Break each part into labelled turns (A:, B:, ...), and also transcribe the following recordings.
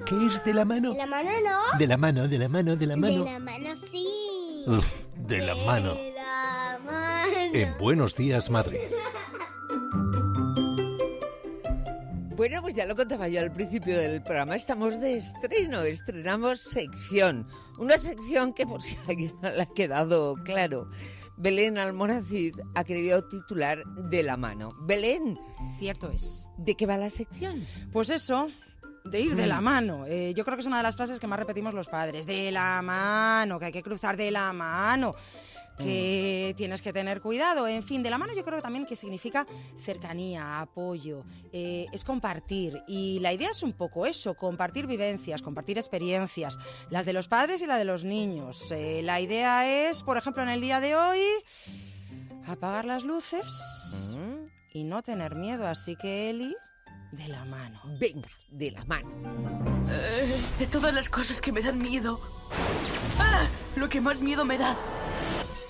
A: ¿Qué es de la mano?
B: De la mano no.
A: De la mano, de la mano, de la mano.
B: De la mano sí.
A: Uf, de la mano.
B: De la mano.
A: En Buenos Días, Madrid.
C: Bueno, pues ya lo contaba yo al principio del programa, estamos de estreno, estrenamos sección. Una sección que, por si a alguien no le ha quedado claro, Belén Almonacid ha querido titular De la mano. Belén,
D: Cierto es.
C: ¿de qué va la sección?
D: Pues eso, de ir de la mano. Yo creo que es una de las frases que más repetimos los padres. De la mano, que hay que cruzar de la mano, que tienes que tener cuidado. En fin, de la mano yo creo también que significa cercanía, apoyo, es compartir. Y la idea es un poco eso, compartir vivencias, compartir experiencias, las de los padres y la de los niños. La idea es, por ejemplo, en el día de hoy, apagar las luces y no tener miedo. Así que, Eli, de la mano.
C: Venga, de la mano.
E: De todas las cosas que me dan miedo, lo que más miedo me da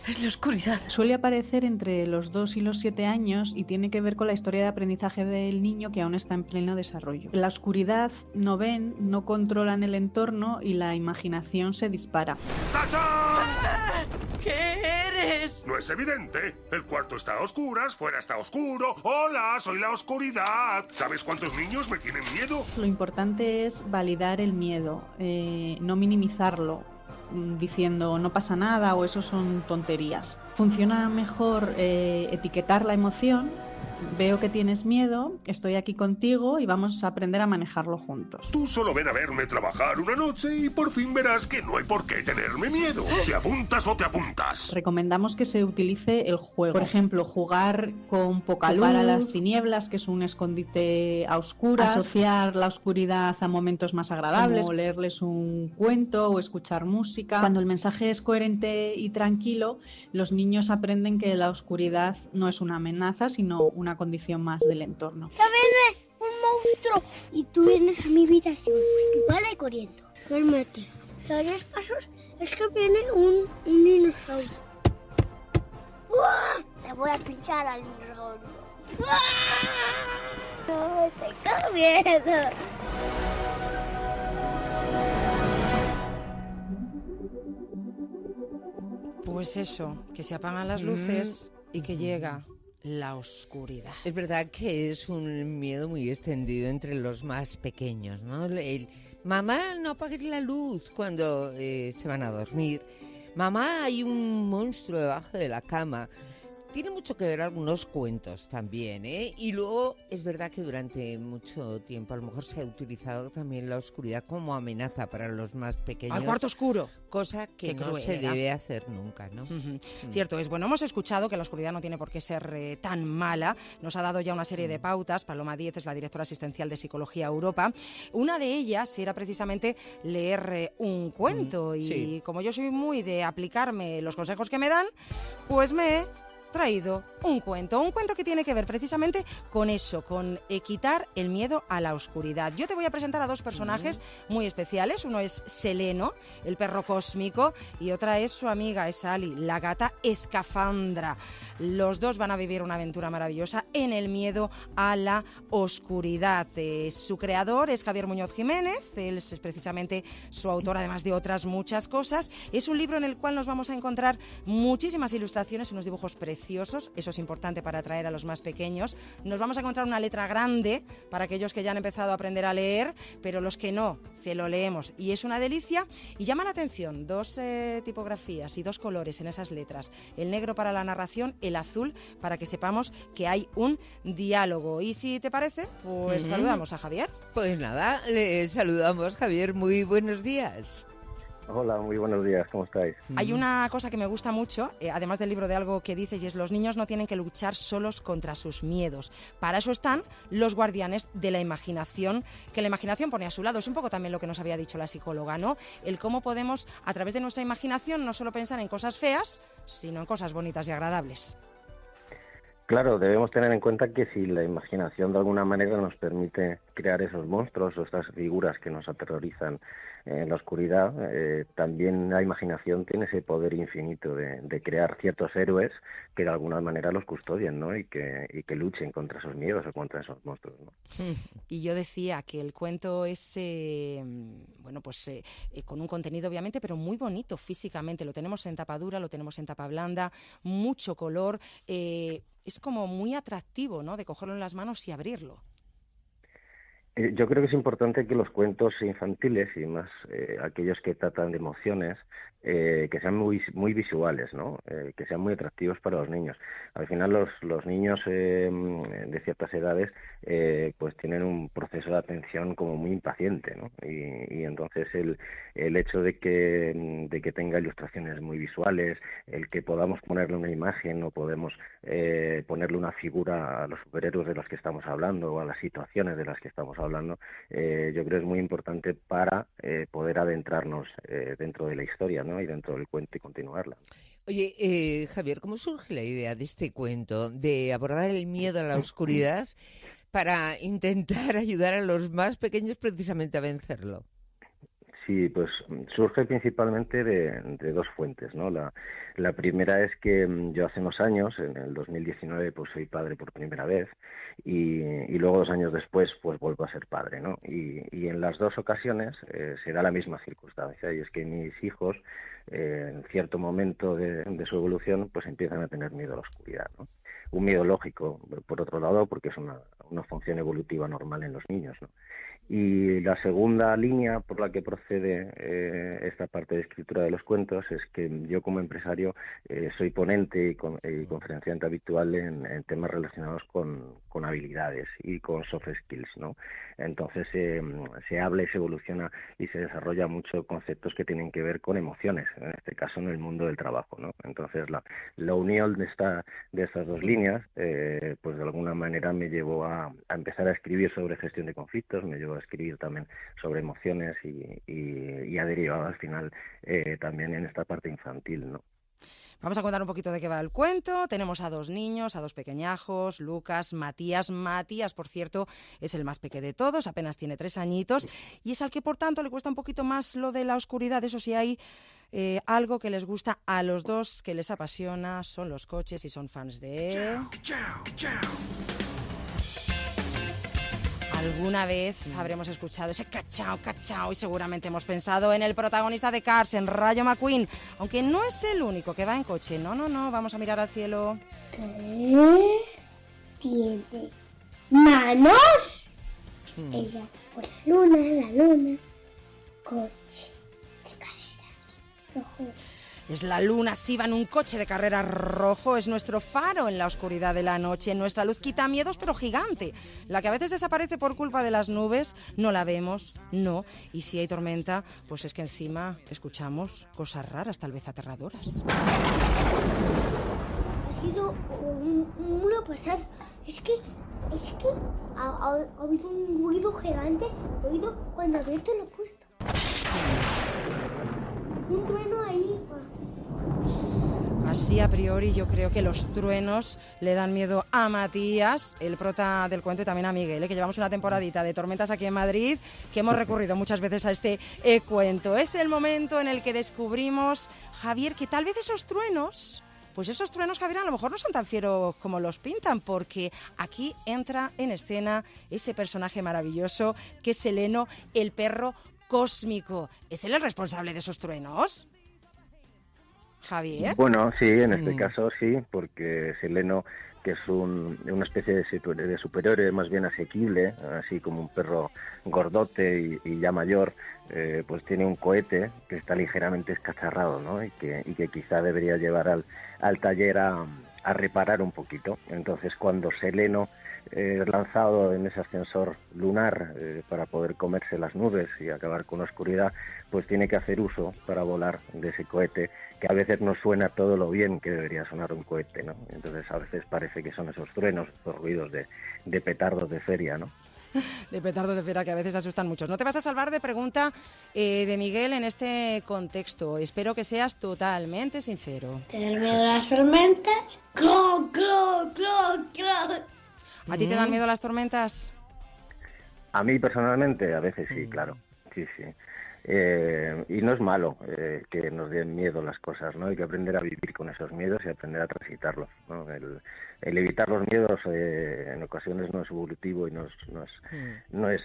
E: es la oscuridad.
F: Suele aparecer entre los 2 y los 7 años y tiene que ver con la historia de aprendizaje del niño que aún está en pleno desarrollo. En la oscuridad no ven, no controlan el entorno y la imaginación se dispara.
G: ¡Tachán!
E: ¿Qué eres?
G: No es evidente. El cuarto está a oscuras, fuera está oscuro. ¡Hola! Soy la oscuridad. ¿Sabes cuántos niños me tienen miedo?
F: Lo importante es validar el miedo, no minimizarlo, diciendo no pasa nada o eso son tonterías. Funciona mejor etiquetar la emoción. Veo que tienes miedo, estoy aquí contigo y vamos a aprender a manejarlo juntos.
G: Tú solo ven a verme trabajar una noche y por fin verás que no hay por qué tenerme miedo. ¿Te apuntas o te apuntas?
F: Recomendamos que se utilice el juego. Por ejemplo, jugar con poca luz, para las tinieblas, que es un escondite a oscuras, asociar la oscuridad a momentos más agradables, como leerles un cuento o escuchar música. Cuando el mensaje es coherente y tranquilo, los niños aprenden que la oscuridad no es una amenaza, sino una condición más del entorno.
B: ¡Ya viene un monstruo! Y tú vienes a mi habitación. Vale, corriendo. Duérmete. A 10 pasos es que viene un dinosaurio. ¡Uah! Le voy a pinchar al dinosaurio. ¡Uah! No, tengo miedo.
D: Pues eso, que se apagan las luces y que llega la oscuridad.
C: Es verdad que es un miedo muy extendido entre los más pequeños, ¿no? Mamá, no apagues la luz cuando se van a dormir. Mamá, hay un monstruo debajo de la cama. Tiene mucho que ver algunos cuentos también, ¿eh? Y luego es verdad que durante mucho tiempo a lo mejor se ha utilizado también la oscuridad como amenaza para los más pequeños.
D: Al cuarto oscuro.
C: Cosa que
D: Qué
C: no
D: cruel,
C: se
D: ¿verdad?
C: debe hacer nunca, ¿no?
D: Cierto es. Bueno, hemos escuchado que la oscuridad no tiene por qué ser tan mala. Nos ha dado ya una serie de pautas. Paloma Díez es la directora asistencial de Psicología Europa. Una de ellas era precisamente leer un cuento. Y como yo soy muy de aplicarme los consejos que me dan, pues me he traído un cuento que tiene que ver precisamente con eso, con quitar el miedo a la oscuridad. Yo te voy a presentar a dos personajes muy especiales. Uno es Seleno, el perro cósmico, y otra es su amiga, es Ali, la gata escafandra. Los dos van a vivir una aventura maravillosa en el miedo a la oscuridad. Su creador es Javier Muñoz Jiménez, él es precisamente su autor, además de otras muchas cosas. Es un libro en el cual nos vamos a encontrar muchísimas ilustraciones, unos dibujos preciosos. Eso es importante para atraer a los más pequeños. Nos vamos a encontrar una letra grande para aquellos que ya han empezado a aprender a leer, pero los que no, se lo leemos y es una delicia. Y llama la atención dos tipografías y dos colores en esas letras: el negro para la narración, el azul para que sepamos que hay un diálogo. Y si te parece, pues saludamos a Javier.
C: Pues nada, le saludamos, Javier, muy buenos días.
H: Hola, muy buenos días, ¿cómo estáis?
D: Hay una cosa que me gusta mucho, además del libro, de algo que dices, y es: los niños no tienen que luchar solos contra sus miedos. Para eso están los guardianes de la imaginación, que la imaginación pone a su lado. Es un poco también lo que nos había dicho la psicóloga, ¿no? El cómo podemos, a través de nuestra imaginación, no solo pensar en cosas feas, sino en cosas bonitas y agradables.
H: Claro, debemos tener en cuenta que si la imaginación de alguna manera nos permite crear esos monstruos o estas figuras que nos aterrorizan en la oscuridad, también la imaginación tiene ese poder infinito de crear ciertos héroes que de alguna manera los custodien, ¿no? Y que luchen contra esos miedos o contra esos monstruos, ¿no?
D: Y yo decía que el cuento es, con un contenido obviamente, pero muy bonito físicamente. Lo tenemos en tapa dura, lo tenemos en tapa blanda, mucho color. Es como muy atractivo, ¿no?, de cogerlo en las manos y abrirlo.
H: Yo creo que es importante que los cuentos infantiles y más aquellos que tratan de emociones que sean muy visuales, ¿no? Que sean muy atractivos para los niños. Al final los niños de ciertas edades pues tienen un proceso de atención como muy impaciente, ¿no? Y entonces el hecho de que tenga ilustraciones muy visuales, el que podamos ponerle una imagen o podemos ponerle una figura a los superhéroes de los que estamos hablando o a las situaciones de las que estamos hablando, yo creo que es muy importante para poder adentrarnos dentro de la historia, ¿no? Y dentro del cuento y continuarla.
C: Oye, Javier, ¿cómo surge la idea de este cuento, de abordar el miedo a la oscuridad para intentar ayudar a los más pequeños precisamente a vencerlo?
H: Sí, pues surge principalmente de dos fuentes, ¿no? La primera es que yo hace unos años, en el 2019, pues soy padre por primera vez y luego 2 años después pues vuelvo a ser padre, ¿no? Y en las dos ocasiones se da la misma circunstancia, y es que mis hijos en cierto momento de su evolución pues empiezan a tener miedo a la oscuridad, ¿no? Un miedo lógico, por otro lado, porque es una función evolutiva normal en los niños, ¿no? Y la segunda línea por la que procede esta parte de escritura de los cuentos es que yo como empresario soy ponente y conferenciante habitual en temas relacionados con habilidades y con soft skills, ¿no? Entonces se habla y se evoluciona y se desarrolla mucho conceptos que tienen que ver con emociones, en este caso en el mundo del trabajo, ¿no? Entonces la unión de estas dos líneas pues de alguna manera me llevó a empezar a escribir sobre gestión de conflictos, me llevó a escribir también sobre emociones y ha derivado al final también en esta parte infantil, ¿no?
D: Vamos a contar un poquito de qué va el cuento. Tenemos a 2 niños, a 2 pequeñajos, Lucas, Matías. Matías, por cierto, es el más pequeño de todos, apenas tiene 3 añitos y es al que, por tanto, le cuesta un poquito más lo de la oscuridad. Eso sí, hay algo que les gusta a los dos, que les apasiona, son los coches y son fans de... Alguna vez habremos escuchado ese cachao, cachao y seguramente hemos pensado en el protagonista de Cars, en Rayo McQueen, aunque no es el único que va en coche. No, vamos a mirar al cielo.
B: ¿Qué tiene manos? Ella por la luna, coche de carreras, rojo.
D: Es la luna, sí, va en un coche de carreras rojo, es nuestro faro en la oscuridad de la noche, nuestra luz quita miedos, pero gigante, la que a veces desaparece por culpa de las nubes, no la vemos, no, y si hay tormenta, pues es que encima escuchamos cosas raras, tal vez aterradoras.
B: Ha sido una pasada, es que ha habido un ruido gigante, he oído cuando abierto la puerta. Un trueno ahí.
D: Así a priori yo creo que los truenos le dan miedo a Matías, el prota del cuento, y también a Miguel, que llevamos una temporadita de tormentas aquí en Madrid, que hemos recurrido muchas veces a este cuento. Es el momento en el que descubrimos, Javier, que tal vez esos truenos, Javier, a lo mejor no son tan fieros como los pintan, porque aquí entra en escena ese personaje maravilloso que es Seleno, el perro cósmico. ¿Es él el responsable de esos truenos, Javier?
H: Bueno, sí, en este caso sí, porque Seleno, que es una especie de superhéroe más bien asequible, así como un perro gordote y ya mayor, pues tiene un cohete que está ligeramente escacharrado, ¿no? Y que quizá debería llevar al taller a reparar un poquito. Entonces, cuando Seleno es lanzado en ese ascensor lunar para poder comerse las nubes y acabar con la oscuridad, pues tiene que hacer uso para volar de ese cohete, que a veces no suena todo lo bien que debería sonar un cohete, ¿no? Entonces a veces parece que son esos truenos, esos ruidos de petardos de feria, ¿no?
D: De petardos de feria que a veces asustan mucho. No te vas a salvar de pregunta de Miguel en este contexto. Espero que seas totalmente sincero.
B: ¿Tener miedo a las tormentas? ¡Clo, clo, clo, clo!
D: ¿A ti te dan miedo las tormentas?
H: A mí personalmente a veces sí, claro. Sí. Y no es malo que nos den miedo las cosas, ¿no? Hay que aprender a vivir con esos miedos y aprender a transitarlos, ¿no? El evitar los miedos en ocasiones no es evolutivo y no es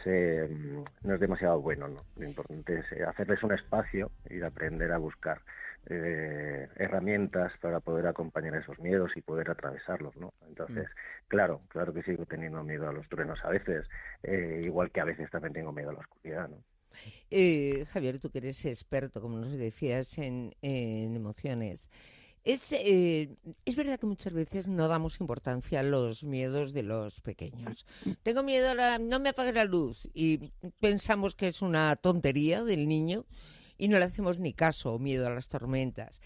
H: demasiado bueno, ¿no? Lo importante es hacerles un espacio y aprender a buscar herramientas para poder acompañar esos miedos y poder atravesarlos, ¿no? Entonces, claro que sigo teniendo miedo a los truenos a veces, igual que a veces también tengo miedo a la oscuridad, ¿no?
C: Javier, tú que eres experto, como nos decías, en emociones. Es verdad que muchas veces no damos importancia a los miedos de los pequeños. Tengo miedo no me apagues la luz, y pensamos que es una tontería del niño y no le hacemos ni caso, miedo a las tormentas.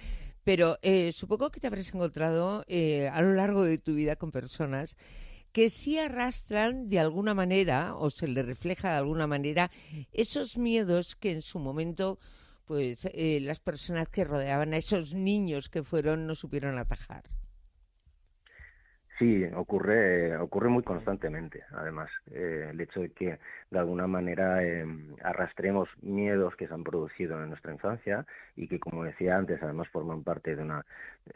C: Pero supongo que te habrás encontrado a lo largo de tu vida con personas que sí arrastran de alguna manera, o se les refleja de alguna manera, esos miedos que en su momento, pues las personas que rodeaban a esos niños que fueron no supieron atajar.
H: Sí, ocurre muy constantemente, además. El hecho de que, de alguna manera, arrastremos miedos que se han producido en nuestra infancia y que, como decía antes, además forman parte de una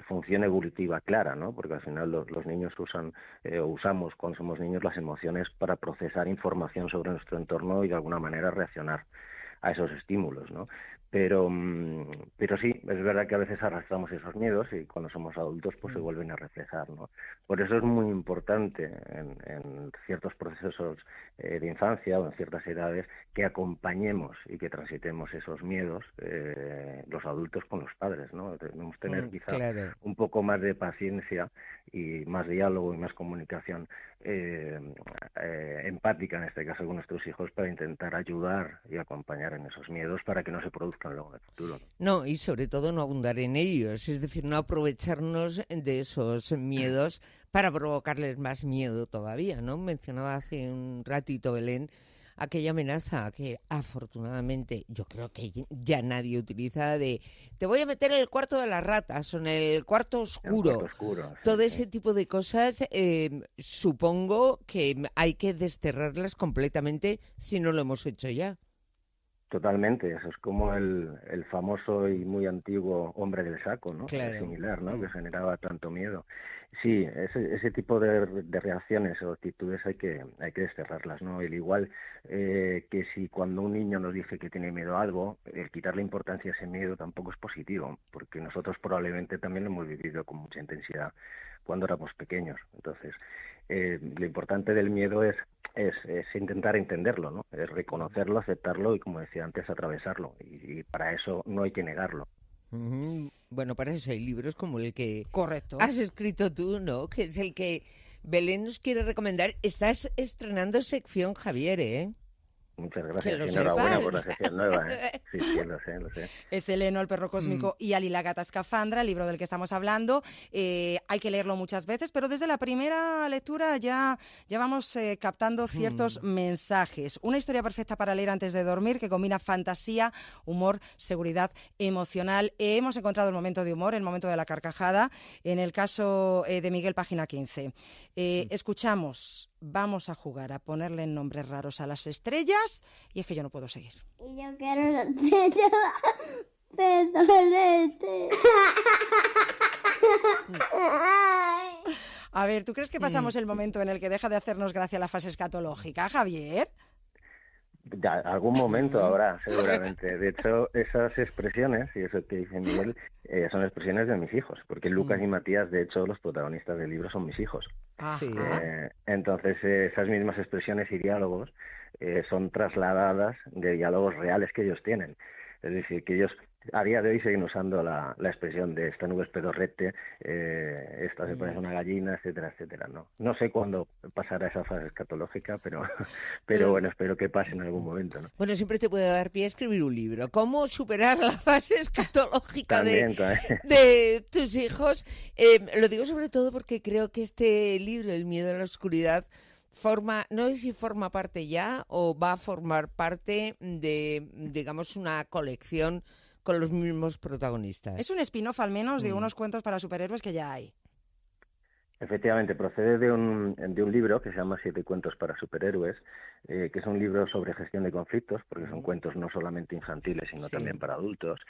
H: función evolutiva clara, ¿no? Porque al final los niños usamos cuando somos niños las emociones para procesar información sobre nuestro entorno y, de alguna manera, reaccionar a esos estímulos, ¿no? Pero sí, es verdad que a veces arrastramos esos miedos y cuando somos adultos pues se vuelven a reflejar, ¿no? Por eso es muy importante en ciertos procesos de infancia o en ciertas edades que acompañemos y que transitemos esos miedos los adultos con los padres, ¿no? Debemos tener quizá un poco más de paciencia y más diálogo y más comunicación empática, en este caso con nuestros hijos, para intentar ayudar y acompañar en esos miedos para que no se produzcan luego en el futuro.
C: No, y sobre todo no abundar en ellos, es decir, no aprovecharnos de esos miedos para provocarles más miedo todavía, ¿no? Mencionaba hace un ratito, Belén, aquella amenaza que afortunadamente yo creo que ya nadie utiliza de te voy a meter en el cuarto de las ratas o en el cuarto oscuro.
H: El cuarto oscuro, sí,
C: todo ese tipo de cosas supongo que hay que desterrarlas completamente si no lo hemos hecho ya.
H: Totalmente, eso es como el famoso y muy antiguo hombre del saco, ¿no?
C: Claro.
H: Es similar, ¿no? Que generaba tanto miedo. Sí, ese tipo de reacciones o actitudes hay que desterrarlas, ¿no? El igual que si cuando un niño nos dice que tiene miedo a algo, el quitarle importancia a ese miedo tampoco es positivo, porque nosotros probablemente también lo hemos vivido con mucha intensidad cuando éramos pequeños. Entonces, lo importante del miedo es intentar entenderlo, ¿no? Es reconocerlo, aceptarlo y, como decía antes, atravesarlo. Y para eso no hay que negarlo.
C: Bueno, para eso hay libros como el que
D: Correcto.
C: has escrito tú, ¿no? Que es el que Belén nos quiere recomendar. Estás estrenando sección, Javier, ¿eh?
H: Muchas gracias.
C: Que lo
H: Enhorabuena
C: sepas.
H: por la sección nueva, ¿eh? Sí, lo sé.
D: Es Eleno, el perro cósmico, y Ali, la gata escafandra, el libro del que estamos hablando. Hay que leerlo muchas veces, pero desde la primera lectura ya vamos captando ciertos mensajes. Una historia perfecta para leer antes de dormir, que combina fantasía, humor, seguridad emocional. Hemos encontrado el momento de humor, el momento de la carcajada. En el caso de Miguel, página 15. Escuchamos. Vamos a jugar a ponerle nombres raros a las estrellas y es que yo no puedo seguir.
B: Y yo quiero pedorete.
D: A ver, ¿tú crees que pasamos el momento en el que deja de hacernos gracia la fase escatológica, Javier?
H: Ya, algún momento habrá, seguramente. De hecho, esas expresiones, y eso que dice Miguel, son expresiones de mis hijos, porque Lucas y Matías, de hecho, los protagonistas del libro son mis hijos.
C: Sí.
H: Entonces, esas mismas expresiones y diálogos son trasladadas de diálogos reales que ellos tienen. Es decir, que ellos a día de hoy siguen usando la expresión de esta nube es pedorrete, esta se parece a una gallina, etcétera, etcétera. No sé cuándo pasará esa fase escatológica, pero bueno, espero que pase en algún momento, ¿no?
C: Bueno, siempre te puede dar pie a escribir un libro. ¿Cómo superar la fase escatológica de tus hijos? Lo digo sobre todo porque creo que este libro, El miedo a la oscuridad, no sé si forma parte ya o va a formar parte de, digamos, una colección con los mismos protagonistas.
D: Es un spin-off al menos de unos cuentos para superhéroes que ya hay.
H: Efectivamente, procede de un libro que se llama 7 cuentos para superhéroes, que son libros sobre gestión de conflictos, porque son cuentos no solamente infantiles, sino
C: Sí.
H: también para adultos,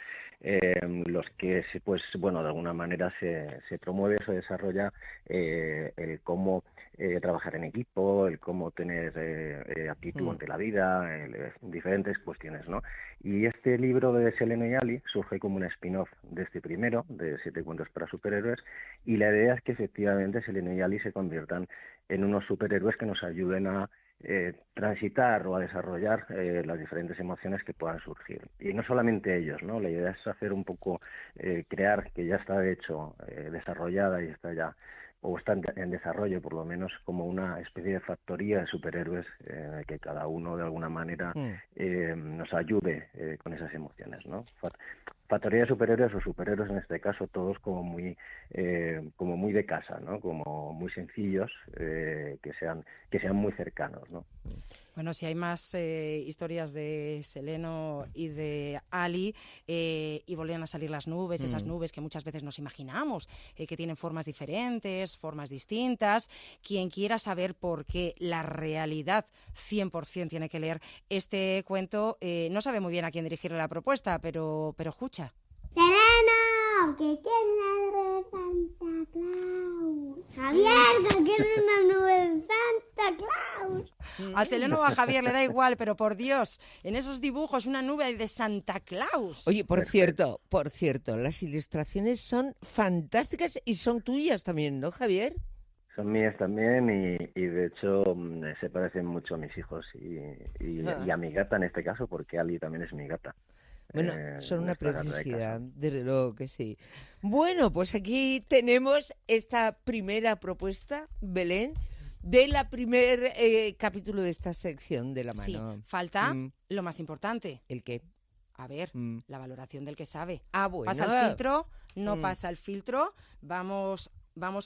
H: los que, pues, bueno, de alguna manera se promueve, se desarrolla el cómo trabajar en equipo, el cómo tener actitud ante la vida, diferentes cuestiones, ¿no? Y este libro de Seleno y Ali surge como un spin-off de este primero, de 7 cuentos para superhéroes, y la idea es que efectivamente Seleno y Ali se conviertan en unos superhéroes que nos ayuden a transitar o a desarrollar las diferentes emociones que puedan surgir. Y no solamente ellos, ¿no? La idea es hacer un poco, crear, que ya está de hecho desarrollada y está ya, o está en desarrollo por lo menos, como una especie de factoría de superhéroes que cada uno de alguna manera nos ayude con esas emociones, ¿no? Factoría de superhéroes o superhéroes en este caso, todos como muy de casa, ¿no? Como muy sencillos, que sean muy cercanos, ¿no?
D: Bueno, si hay más historias de Seleno y de Ali, y volvían a salir las nubes, esas nubes que muchas veces nos imaginamos, que tienen formas diferentes, formas distintas. Quien quiera saber por qué la realidad 100% tiene que leer este cuento, no sabe muy bien a quién dirigirle la propuesta, pero escucha.
B: ¡Seleno! ¡Que quiere una nube de Santa Claus! ¡Javier, que quiere una nube de Santa Claus!
D: A Seleno o a Javier le da igual, pero por Dios, en esos dibujos una nube de Santa Claus.
C: Oye, por cierto, las ilustraciones son fantásticas y son tuyas también, ¿no, Javier?
H: Son mías también y de hecho se parecen mucho a mis hijos y a mi gata en este caso, porque Ali también es mi gata.
C: Bueno, son una
H: nuestra gata de
C: preciosidad,
H: casa.
C: desde luego que sí. Bueno, pues aquí tenemos esta primera propuesta, Belén, de la primer capítulo de esta sección de la mano.
D: Sí, falta lo más importante.
C: ¿El qué?
D: A ver, la valoración del que sabe.
C: Bueno.
D: ¿Pasa el filtro? ¿No pasa el filtro? Vamos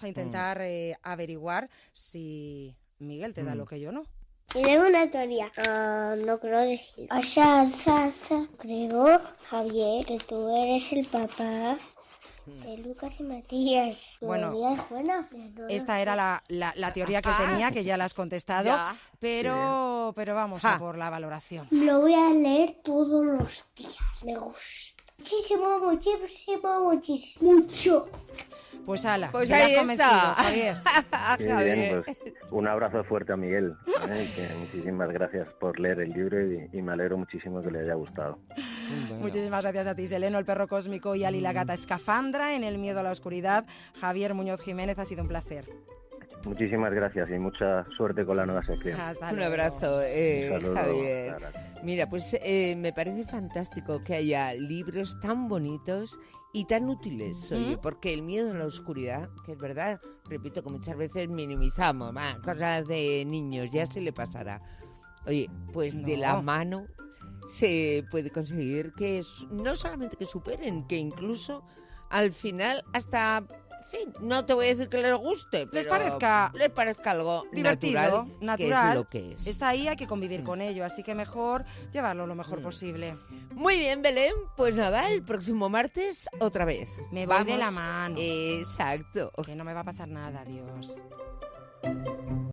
D: a intentar averiguar si Miguel te da lo que yo no.
B: Tenemos una teoría. No creo decir. O sea, creo, Javier, que tú eres el papá de Lucas y Matías.
D: Bueno,
B: Teoría es buena, pero no
D: esta era la teoría que tenía, que ya la has contestado,
C: Ya.
D: pero vamos a por la valoración.
B: Lo voy a leer todos los días. Me gusta. Muchísimo, muchísimo, muchísimo. Mucho.
D: Pues ala,
C: Pues
D: ya
C: ahí
D: has convencido,
C: está.
D: Javier.
H: Qué
C: Javier.
H: bien, pues un abrazo fuerte a Miguel, que muchísimas gracias por leer el libro y me alegro muchísimo que le haya gustado.
C: Bueno.
D: Muchísimas gracias a ti, Seleno, el perro cósmico, y Ali, la gata escafandra, en El miedo a la oscuridad. Javier Muñoz Jiménez, ha sido un placer.
H: Muchísimas gracias y mucha suerte con la nueva sección.
D: Hasta
C: Un
D: luego.
C: abrazo,
H: Un saludo.
C: Javier.
H: Muchas gracias.
C: Mira, pues me parece fantástico que haya libros tan bonitos y tan útiles, oye, porque el miedo a la oscuridad, que es verdad, repito que muchas veces minimizamos, cosas de niños, ya se le pasará. Oye, pues de la
D: No.
C: mano se puede conseguir que no solamente que superen, que incluso al final hasta, en fin, no te voy a decir que les guste, pero les parezca algo
D: divertido,
C: natural, que es lo que es.
D: Está ahí, hay que convivir con ello, así que mejor llevarlo lo mejor posible.
C: Muy bien, Belén, pues nada, el próximo martes otra vez.
D: Me voy de la mano.
C: Exacto.
D: Que no me va a pasar nada, Dios.